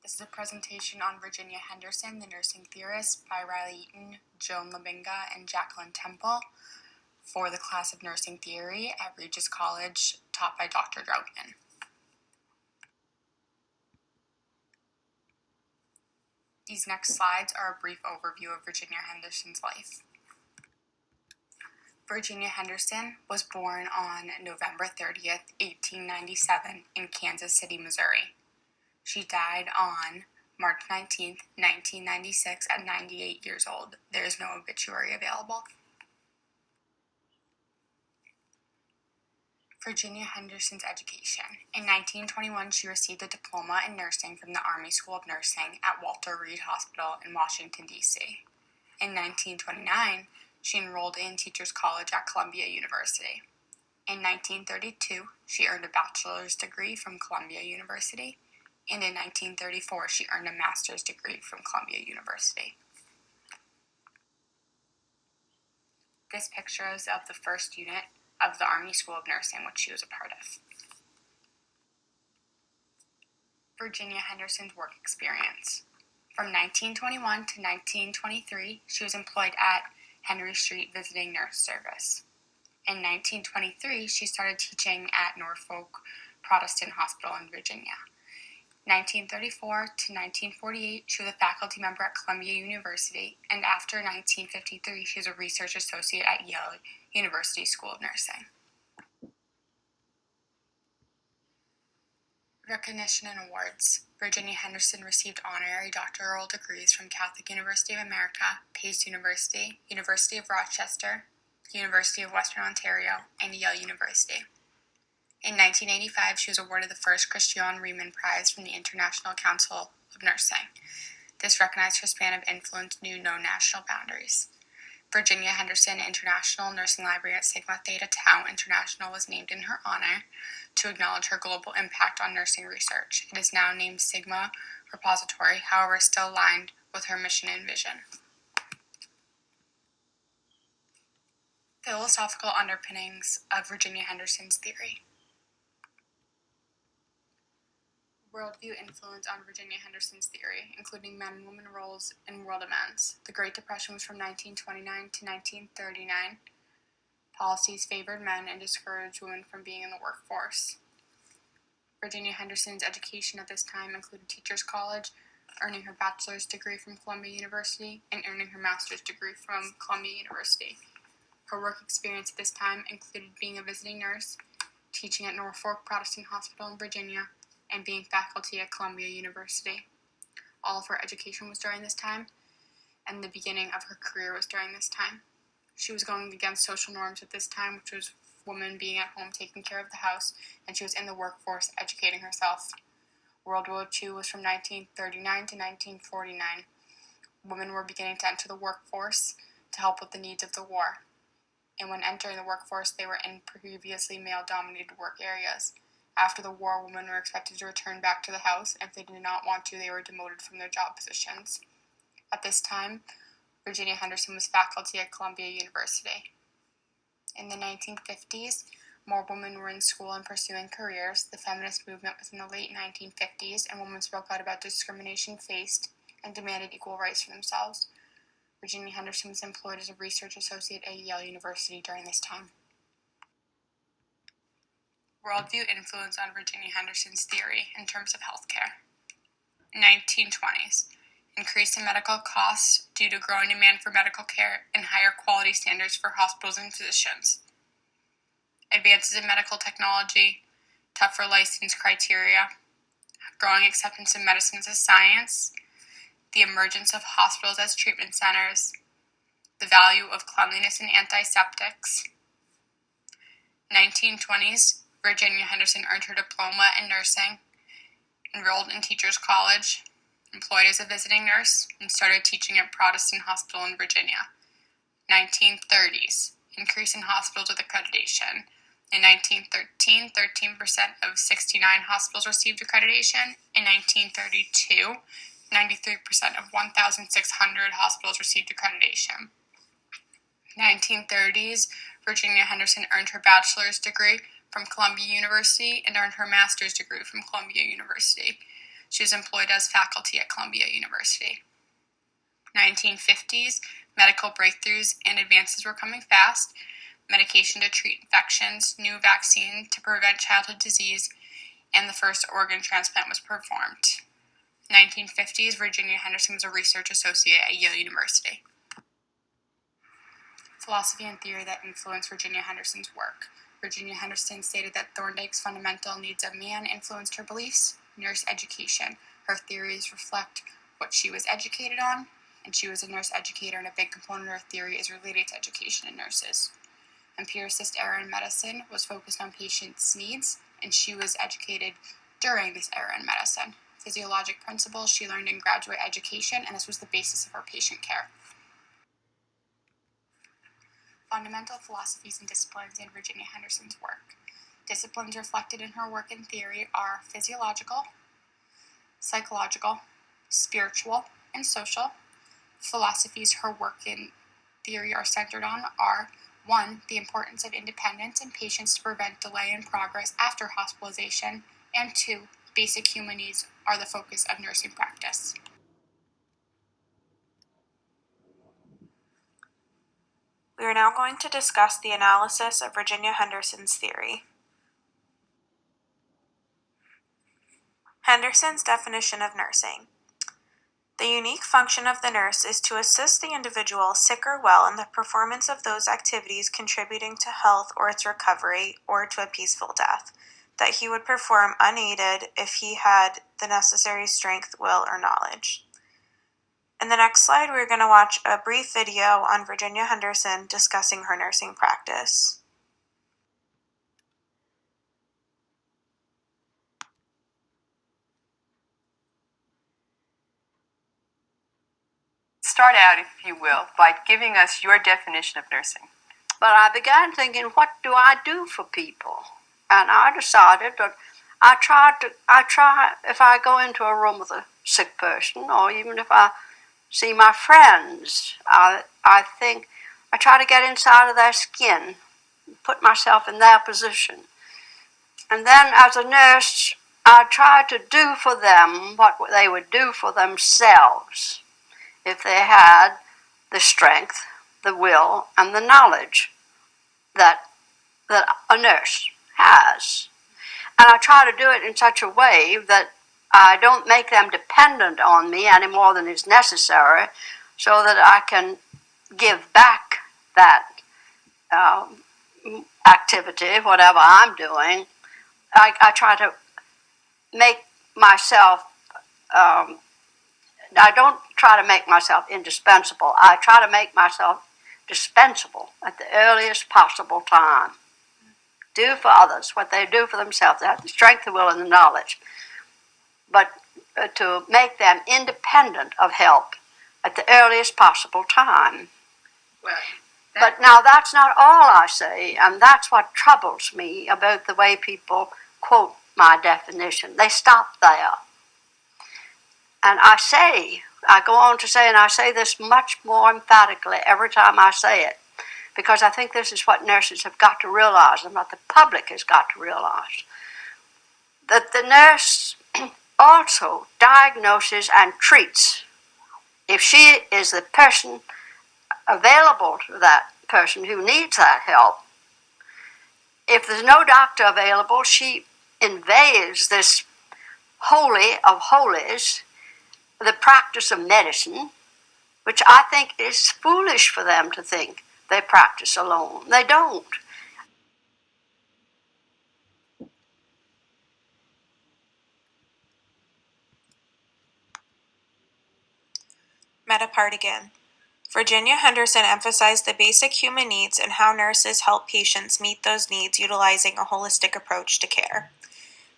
This is a presentation on Virginia Henderson, the nursing theorist, by Riley Eaton, Joan Labinga, and Jacqueline Temple for the class of Nursing Theory at Regis College, taught by Dr. Droutman. These next slides are a brief overview of Virginia Henderson's life. Virginia Henderson was born on November 30th, 1897 in Kansas City, Missouri. She died on March 19th, 1996 at 98 years old. There is no obituary available. Virginia Henderson's education. In 1921, she received a diploma in nursing from the Army School of Nursing at Walter Reed Hospital in Washington, D.C. In 1929, she enrolled in Teachers College at Columbia University. In 1932, she earned a bachelor's degree from Columbia University, and in 1934, she earned a master's degree from Columbia University. This picture is of the first unit of the Army School of Nursing, which she was a part of. Virginia Henderson's work experience. From 1921 to 1923, she was employed at Henry Street Visiting Nurse Service. In 1923, she started teaching at Norfolk Protestant Hospital in Virginia. 1934 to 1948, she was a faculty member at Columbia University, and after 1953, she was a research associate at Yale University School of Nursing. Recognition and awards. Virginia Henderson received honorary doctoral degrees from Catholic University of America, Pace University, University of Rochester, University of Western Ontario, and Yale University. In 1985, she was awarded the first Christian Riemann Prize from the International Council of Nursing. This recognized her span of influence knew no national boundaries. Virginia Henderson International Nursing Library at Sigma Theta Tau International was named in her honor to acknowledge her global impact on nursing research. It is now named Sigma Repository, however, still aligned with her mission and vision. Philosophical underpinnings of Virginia Henderson's theory. Worldview influence on Virginia Henderson's theory, including men and women roles in world events. The Great Depression was from 1929 to 1939. Policies favored men and discouraged women from being in the workforce. Virginia Henderson's education at this time included Teachers College, earning her bachelor's degree from Columbia University, and earning her master's degree from Columbia University. Her work experience at this time included being a visiting nurse, teaching at Norfolk Protestant Hospital in Virginia, and being faculty at Columbia University. All of her education was during this time, and the beginning of her career was during this time. She was going against social norms at this time, which was women being at home taking care of the house, and she was in the workforce educating herself. World War II was from 1939 to 1949. Women were beginning to enter the workforce to help with the needs of the war. And when entering the workforce, they were in previously male-dominated work areas. After the war, women were expected to return back to the house, and if they did not want to, they were demoted from their job positions. At this time, Virginia Henderson was faculty at Columbia University. In the 1950s, more women were in school and pursuing careers. The feminist movement was in the late 1950s, and women spoke out about discrimination faced and demanded equal rights for themselves. Virginia Henderson was employed as a research associate at Yale University during this time. Worldview influence on Virginia Henderson's theory in terms of healthcare. 1920s. Increase in medical costs due to growing demand for medical care and higher quality standards for hospitals and physicians. Advances in medical technology, tougher license criteria, growing acceptance of medicine as a science, the emergence of hospitals as treatment centers, the value of cleanliness and antiseptics. 1920s. Virginia Henderson earned her diploma in nursing, enrolled in Teachers College, employed as a visiting nurse, and started teaching at Protestant Hospital in Virginia. 1930s. Increase in hospitals with accreditation. In 1913, 13% of 69 hospitals received accreditation. In 1932, 93% of 1,600 hospitals received accreditation. 1930s, Virginia Henderson earned her bachelor's degree from Columbia University and earned her master's degree from Columbia University. She was employed as faculty at Columbia University. 1950s, medical breakthroughs and advances were coming fast. Medication to treat infections, new vaccine to prevent childhood disease, and the first organ transplant was performed. 1950s, Virginia Henderson was a research associate at Yale University. Philosophy and theory that influenced Virginia Henderson's work. Virginia Henderson stated that Thorndike's fundamental needs of man influenced her beliefs. Nurse education. Her theories reflect what she was educated on, and she was a nurse educator, and a big component of her theory is related to education in nurses. Empiricist era in medicine was focused on patients' needs, and she was educated during this era in medicine. Physiologic principles she learned in graduate education, and this was the basis of her patient care. Fundamental philosophies and disciplines in Virginia Henderson's work. Disciplines reflected in her work and theory are physiological, psychological, spiritual, and social. Philosophies her work and theory are centered on are 1. The importance of independence in patients to prevent delay in progress after hospitalization, and 2. Basic human needs are the focus of nursing practice. We are now going to discuss the analysis of Virginia Henderson's theory. Henderson's definition of nursing. The unique function of the nurse is to assist the individual, sick or well, in the performance of those activities contributing to health or its recovery, or to a peaceful death, that he would perform unaided if he had the necessary strength, will, or knowledge. In the next slide, we're going to watch a brief video on Virginia Henderson discussing her nursing practice. Start out, if you will, by giving us your definition of nursing. But I began thinking, what do I do for people? And I decided that I try, if I go into a room with a sick person, or even if I see my friends, I think, I try to get inside of their skin, put myself in their position. And then as a nurse, I try to do for them what they would do for themselves if they had the strength, the will, and the knowledge that a nurse has. And I try to do it in such a way that I don't make them dependent on me any more than is necessary, so that I can give back that activity, whatever I'm doing. I try to make myself, I don't try to make myself indispensable. I try to make myself dispensable at the earliest possible time. Do for others what they do for themselves. They have the strength, the will, and the knowledge. But to make them independent of help at the earliest possible time. But now that's not all I say, and that's what troubles me about the way people quote my definition. They stop there. And I go on to say, and I say this much more emphatically every time I say it, because I think this is what nurses have got to realize, and what the public has got to realize, that the nurse also diagnoses and treats. If she is the person available to that person who needs that help, if there's no doctor available, she invades this holy of holies, the practice of medicine, which I think is foolish for them to think they practice alone. They don't. Meta part again. Virginia Henderson emphasized the basic human needs and how nurses help patients meet those needs utilizing a holistic approach to care.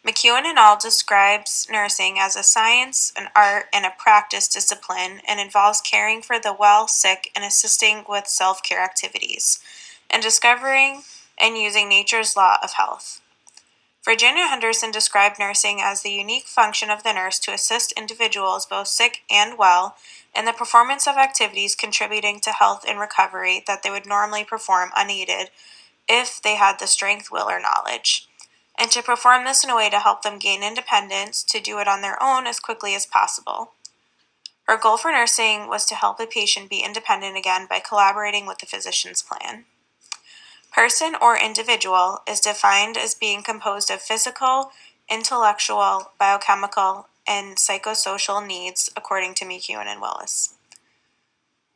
McEwen et al. Describes nursing as a science, an art, and a practice discipline, and involves caring for the well, sick, and assisting with self-care activities, and discovering and using nature's law of health. Virginia Henderson described nursing as the unique function of the nurse to assist individuals, both sick and well, in the performance of activities contributing to health and recovery that they would normally perform unaided if they had the strength, will, or knowledge. and to perform this in a way to help them gain independence to do it on their own as quickly as possible. Her goal for nursing was to help a patient be independent again by collaborating with the physician's plan. Person or individual is defined as being composed of physical, intellectual, biochemical, and psychosocial needs according to McEwen and Willis.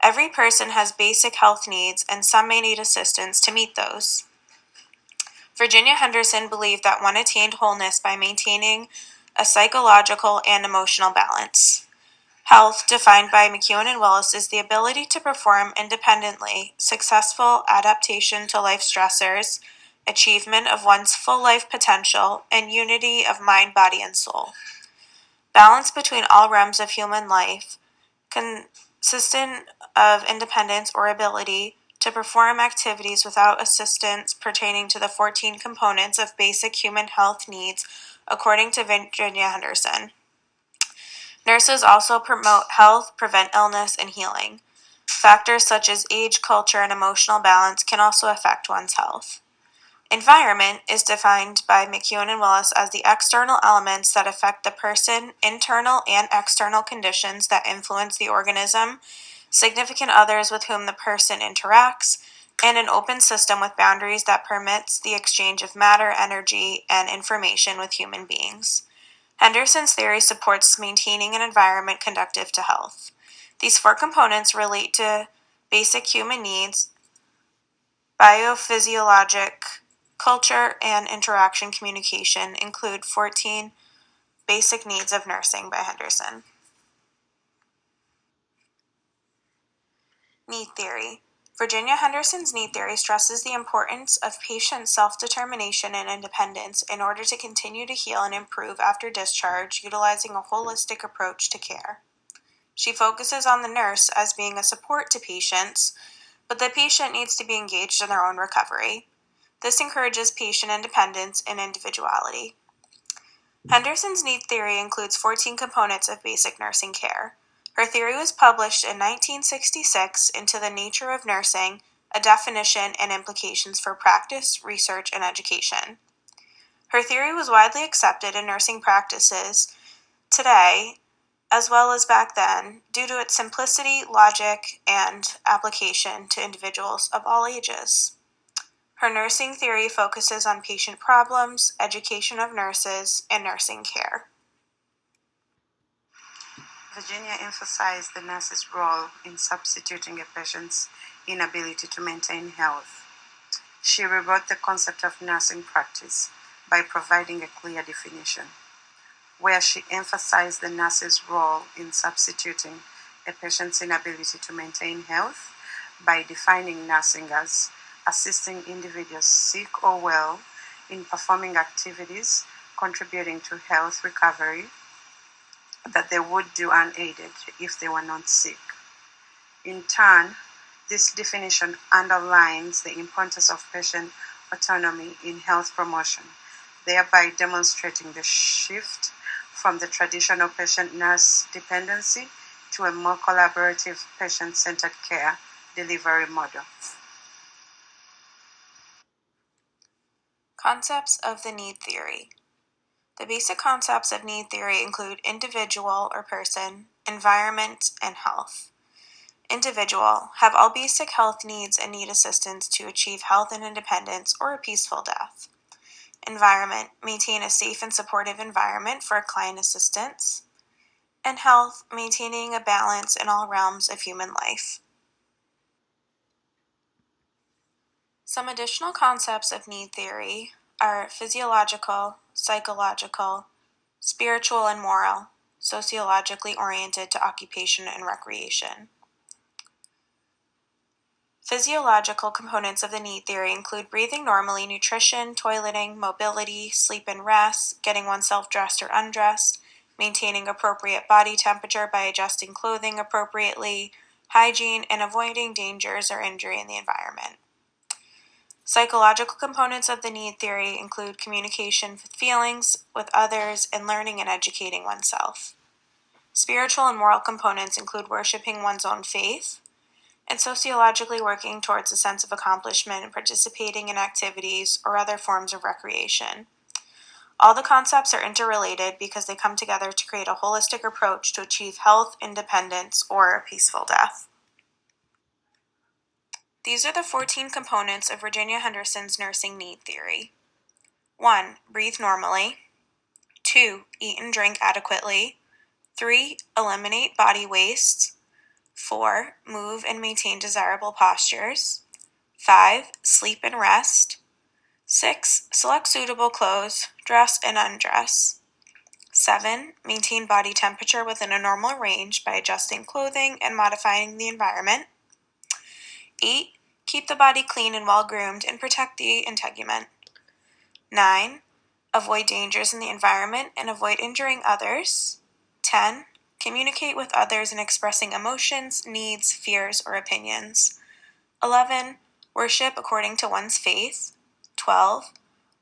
Every person has basic health needs, and some may need assistance to meet those. Virginia Henderson believed that one attained wholeness by maintaining a psychological and emotional balance. Health, defined by McEwen and Willis, is the ability to perform independently, successful adaptation to life stressors, achievement of one's full life potential, and unity of mind, body, and soul. Balance between all realms of human life, consistent of independence or ability to perform activities without assistance pertaining to the 14 components of basic human health needs, according to Virginia Henderson. Nurses also promote health, prevent illness, and healing. Factors such as age, culture, and emotional balance can also affect one's health. Environment is defined by McEwen and Willis as the external elements that affect the person, internal and external conditions that influence the organism, significant others with whom the person interacts, and an open system with boundaries that permits the exchange of matter, energy, and information with human beings. Henderson's theory supports maintaining an environment conducive to health. These 4 components relate to basic human needs, biophysiologic, culture, and interaction communication, include 14 basic needs of nursing by Henderson. Need theory. Virginia Henderson's need theory stresses the importance of patient self-determination and independence in order to continue to heal and improve after discharge, utilizing a holistic approach to care. She focuses on the nurse as being a support to patients, but the patient needs to be engaged in their own recovery. This encourages patient independence and individuality. Henderson's need theory includes 14 components of basic nursing care. Her theory was published in 1966 into The Nature of Nursing, a definition and implications for practice, research, and education. Her theory was widely accepted in nursing practices today, as well as back then, due to its simplicity, logic, and application to individuals of all ages. Her nursing theory focuses on patient problems, education of nurses, and nursing care. Virginia emphasized the nurse's role in substituting a patient's inability to maintain health. She rewrote the concept of nursing practice by providing a clear definition, where she emphasized the nurse's role in substituting a patient's inability to maintain health by defining nursing as assisting individuals, sick or well, in performing activities contributing to health recovery that they would do unaided if they were not sick. In turn, this definition underlines the importance of patient autonomy in health promotion, thereby demonstrating the shift from the traditional patient-nurse dependency to a more collaborative patient-centered care delivery model. Concepts of the need theory. The basic concepts of need theory include individual or person, environment, and health. Individual, have all basic health needs and need assistance to achieve health and independence or a peaceful death. Environment, maintain a safe and supportive environment for client assistance. And health, maintaining a balance in all realms of human life. Some additional concepts of need theory are physiological, psychological, spiritual and moral, sociologically oriented to occupation and recreation. Physiological components of the need theory include breathing normally, nutrition, toileting, mobility, sleep and rest, getting oneself dressed or undressed, maintaining appropriate body temperature by adjusting clothing appropriately, hygiene, and avoiding dangers or injury in the environment. Psychological components of the need theory include communication with feelings with others and learning and educating oneself. Spiritual and moral components include worshiping one's own faith, and sociologically working towards a sense of accomplishment and participating in activities or other forms of recreation. All the concepts are interrelated because they come together to create a holistic approach to achieve health, independence, or a peaceful death. These are the 14 components of Virginia Henderson's nursing need theory. 1. Breathe normally. 2. Eat and drink adequately. 3. Eliminate body waste. 4. Move and maintain desirable postures. 5. Sleep and rest. 6. Select suitable clothes, dress and undress. 7. Maintain body temperature within a normal range by adjusting clothing and modifying the environment. 8. Keep the body clean and well groomed and protect the integument. 9. Avoid dangers in the environment and avoid injuring others. 10. Communicate with others in expressing emotions, needs, fears, or opinions. 11. Worship according to one's faith. 12.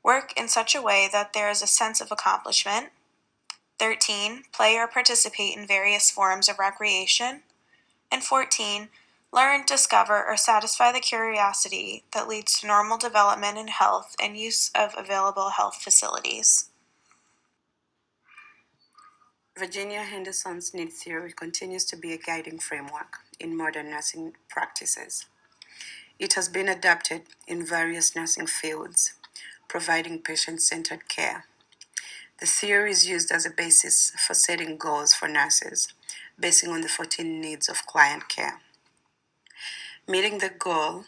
Work in such a way that there is a sense of accomplishment. 13. Play or participate in various forms of recreation. And 14. Learn, discover, or satisfy the curiosity that leads to normal development in health and use of available health facilities. Virginia Henderson's need theory continues to be a guiding framework in modern nursing practices. It has been adopted in various nursing fields, providing patient-centered care. The theory is used as a basis for setting goals for nurses, basing on the 14 needs of client care. Meeting the goal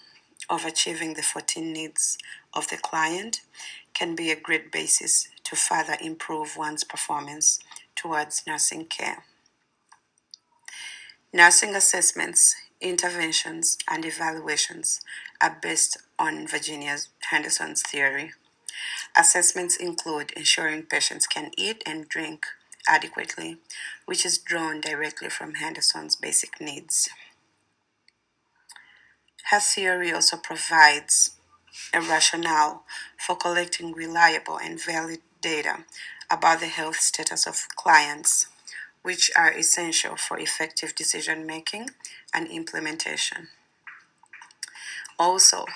of achieving the 14 needs of the client can be a great basis to further improve one's performance towards nursing care. Nursing assessments, interventions, and evaluations are based on Virginia Henderson's theory. Assessments include ensuring patients can eat and drink adequately, which is drawn directly from Henderson's basic needs. Her theory also provides a rationale for collecting reliable and valid data about the health status of clients, which are essential for effective decision making and implementation. Also,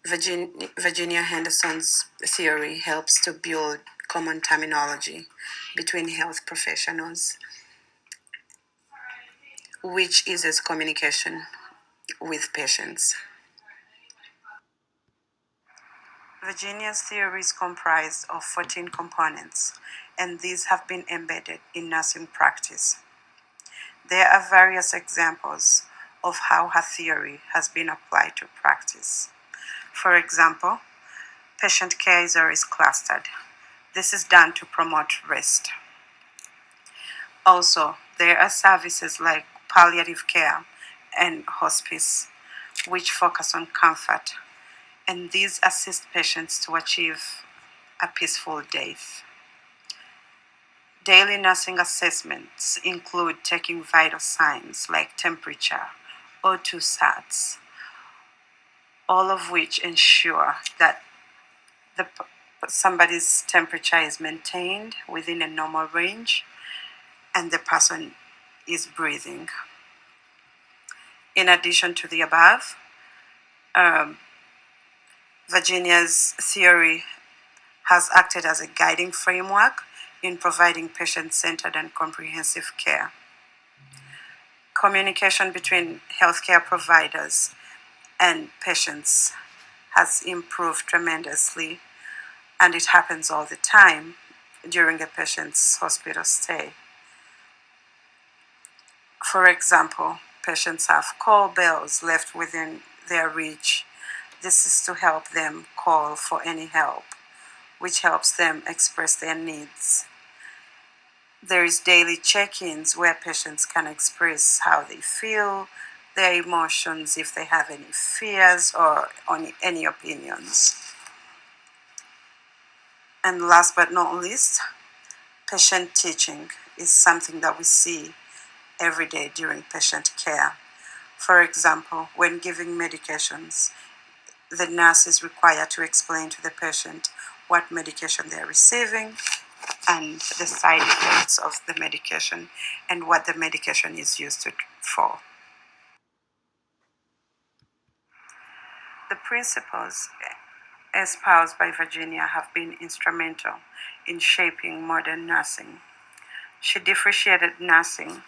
Virginia Henderson's theory helps to build common terminology between health professionals, which eases communication with patients. Virginia's theory is comprised of 14 components, and these have been embedded in nursing practice. There are various examples of how her theory has been applied to practice. For example, patient care is always clustered. This is done to promote rest. Also, there are services like palliative care and hospice, which focus on comfort, and these assist patients to achieve a peaceful death. Daily nursing assessments include taking vital signs like temperature, O2 sats, all of which ensure that somebody's temperature is maintained within a normal range and the person is breathing. In addition to the above, Virginia's theory has acted as a guiding framework in providing patient-centered and comprehensive care. Communication between healthcare providers and patients has improved tremendously, and it happens all the time during a patient's hospital stay. For example, patients have call bells left within their reach. This is to help them call for any help, which helps them express their needs. There is daily check-ins where patients can express how they feel, their emotions, if they have any fears or any opinions. And last but not least, patient teaching is something that we see every day during patient care. For example, when giving medications, the nurse is required to explain to the patient what medication they're receiving and the side effects of the medication and what the medication is used for. The principles espoused by Virginia have been instrumental in shaping modern nursing. She differentiated nursing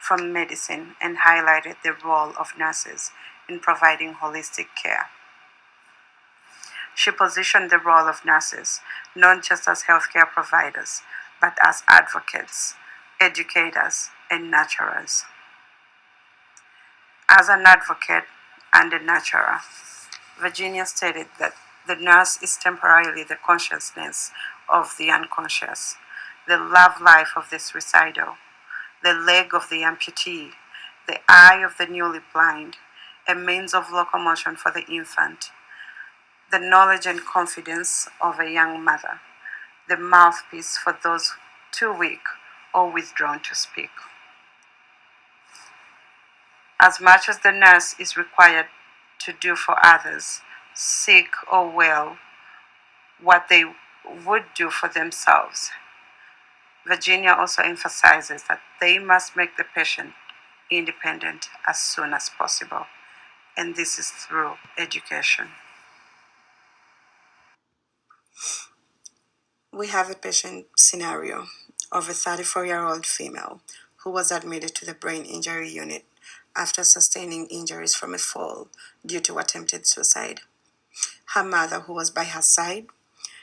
from medicine and highlighted the role of nurses in providing holistic care. She positioned the role of nurses not just as healthcare providers, but as advocates, educators, and nurturers. As an advocate and a nurturer, Virginia stated that the nurse is temporarily the consciousness of the unconscious, the love life of the suicidal, the leg of the amputee, the eye of the newly blind, a means of locomotion for the infant, the knowledge and confidence of a young mother, the mouthpiece for those too weak or withdrawn to speak. As much as the nurse is required to do for others, sick or well, what they would do for themselves, Virginia also emphasizes that they must make the patient independent as soon as possible, and this is through education. We have a patient scenario of a 34-year-old female who was admitted to the brain injury unit after sustaining injuries from a fall due to attempted suicide. Her mother, who was by her side,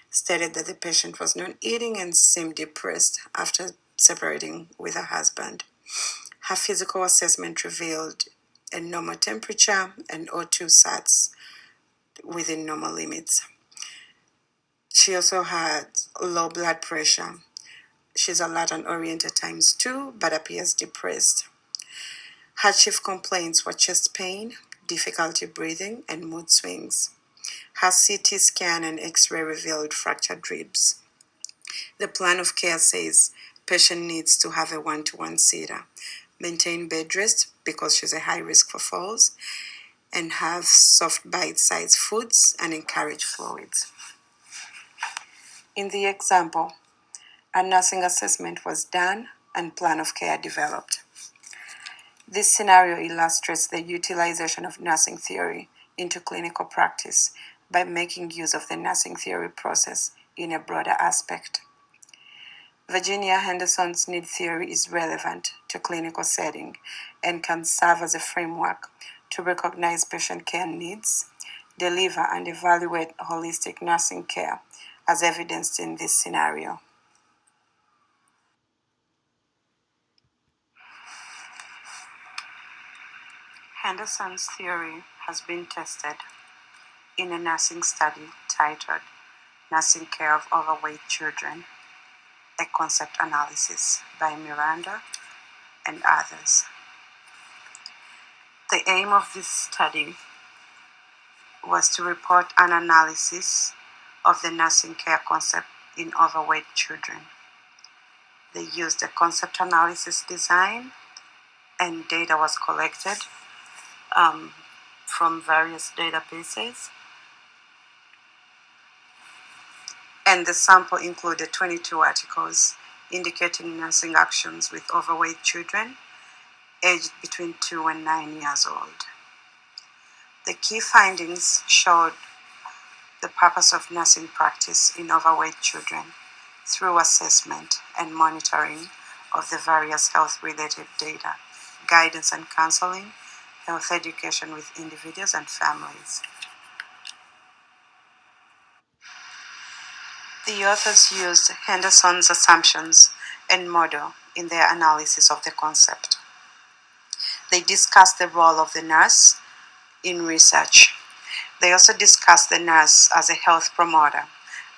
stated that the patient was not eating and seemed depressed after separating with her husband. Her physical assessment revealed a normal temperature and O2 sats within normal limits. She also had low blood pressure. She's alert and oriented ×2, but appears depressed. Her chief complaints were chest pain, difficulty breathing, and mood swings. Her CT scan and X-ray revealed fractured ribs. The plan of care says patient needs to have a 1-to-1 seater, maintain bed rest because she's a high risk for falls, and have soft bite-sized foods and encourage fluids. In the example, a nursing assessment was done and plan of care developed. This scenario illustrates the utilization of nursing theory into clinical practice by making use of the nursing theory process in a broader aspect. Virginia Henderson's need theory is relevant to clinical setting and can serve as a framework to recognize patient care needs, deliver and evaluate holistic nursing care as evidenced in this scenario. Henderson's theory has been tested in a nursing study titled Nursing Care of Overweight Children, a Concept Analysis by Miranda and others. The aim of this study was to report an analysis of the nursing care concept in overweight children. They used a concept analysis design, and data was collected from various databases. And the sample included 22 articles indicating nursing actions with overweight children aged between 2 and 9 years old. The key findings showed the purpose of nursing practice in overweight children through assessment and monitoring of the various health-related data, guidance and counseling, health education with individuals and families. The authors used Henderson's assumptions and model in their analysis of the concept. They discussed the role of the nurse in research. They also discussed the nurse as a health promoter,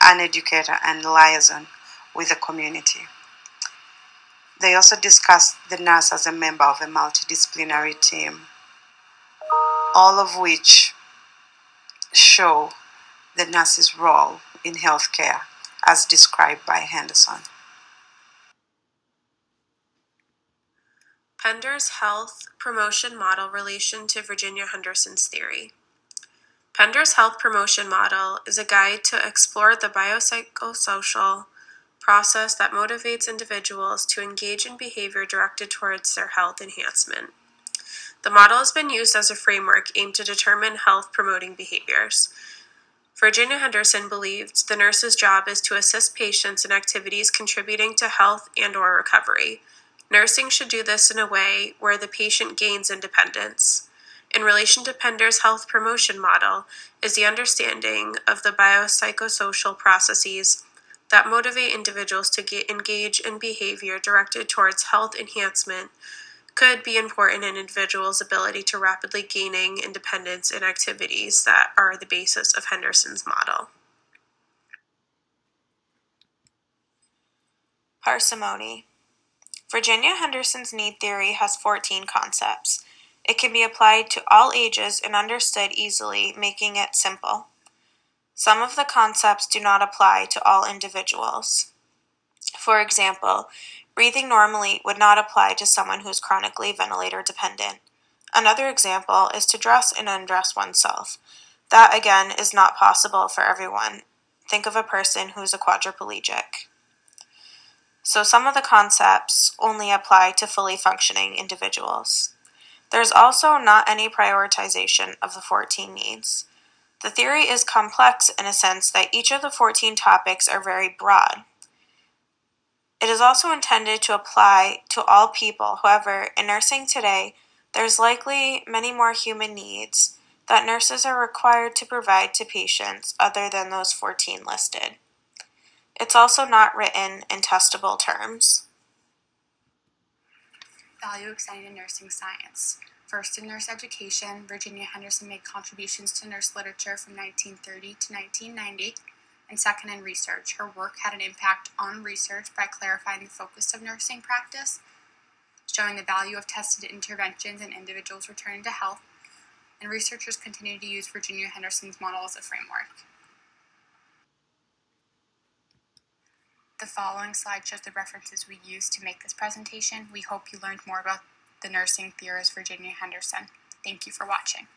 an educator, and liaison with the community. They also discussed the nurse as a member of a multidisciplinary team, all of which show the nurse's role in healthcare as described by Henderson. Pender's health promotion model relation to Virginia Henderson's theory. Pender's health promotion model is a guide to explore the biopsychosocial process that motivates individuals to engage in behavior directed towards their health enhancement. The model has been used as a framework aimed to determine health promoting behaviors. Virginia Henderson believed the nurse's job is to assist patients in activities contributing to health and/or recovery. Nursing should do this in a way where the patient gains independence. In relation to Pender's health promotion model is the understanding of the biopsychosocial processes that motivate individuals to engage in behavior directed towards health enhancement could be important in individuals' ability to rapidly gaining independence in activities that are the basis of Henderson's model. Parsimony. Virginia Henderson's need theory has 14 concepts. It can be applied to all ages and understood easily, making it simple. Some of the concepts do not apply to all individuals. For example, breathing normally would not apply to someone who is chronically ventilator dependent. Another example is to dress and undress oneself. That, again, is not possible for everyone. Think of a person who is a quadriplegic. So some of the concepts only apply to fully functioning individuals. There's also not any prioritization of the 14 needs. The theory is complex in a sense that each of the 14 topics are very broad. It is also intended to apply to all people. However, in nursing today, there's likely many more human needs that nurses are required to provide to patients other than those 14 listed. It's also not written in testable terms. Value extended in nursing science. First in nurse education, Virginia Henderson made contributions to nurse literature from 1930 to 1990. And second in research, her work had an impact on research by clarifying the focus of nursing practice, showing the value of tested interventions in individuals returning to health, and researchers continue to use Virginia Henderson's model as a framework. The following slide shows the references we used to make this presentation. We hope you learned more about the nursing theorist Virginia Henderson. Thank you for watching.